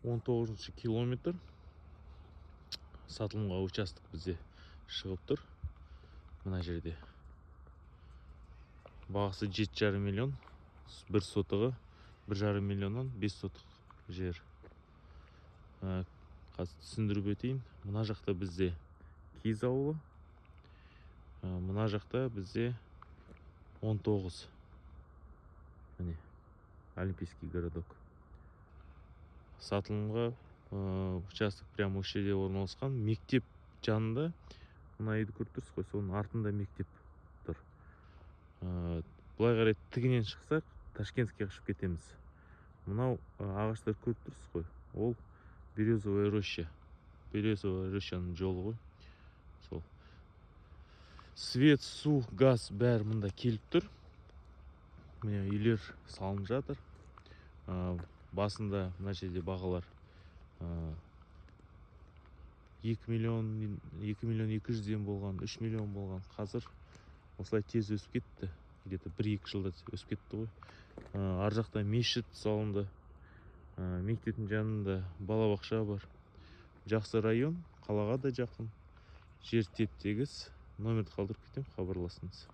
19 километр сатылымға участок бізде шығып тұр. Мына жерде бағасы 7,5 миллион, бір сотығы 1,5 миллионнан 5 сотық жер. Қазір түсіндіріп өтейін. Мына жақта бізде Киіз ауылы, мына жақта бізде 19. Міне, Олимпийский городок. Сатылымға участок прямо осы жерде орналасқан. Мектеп жанында, мына үйді көріп тұрсыз ғой, соның артында мектеп тұр. Былай қарай тігінен шықсақ, Ташкентке қашып кетеміз. Мынау ағаштар көріп тұрсыз ғой, ол Березовая роща. Березовая рощаның жолы ғой. Сол. Свет, су, газ бәрі мында келіп тұр. Міне үйлер салынып жатыр. Басында мына жерде бағалар 2 миллион 200-ден болған, 3 миллион болған. Қазір осылай тез өсіп кетті. Где-то 1-2 жылда өсіп кетті ғой. Ар жақта мешіт салынды. Мектептің жанында балабақша бар. Жақсы район, қалаға да жақын. Жер теп-тегіс. Номерді қалдырып кетем, хабарласыңыз.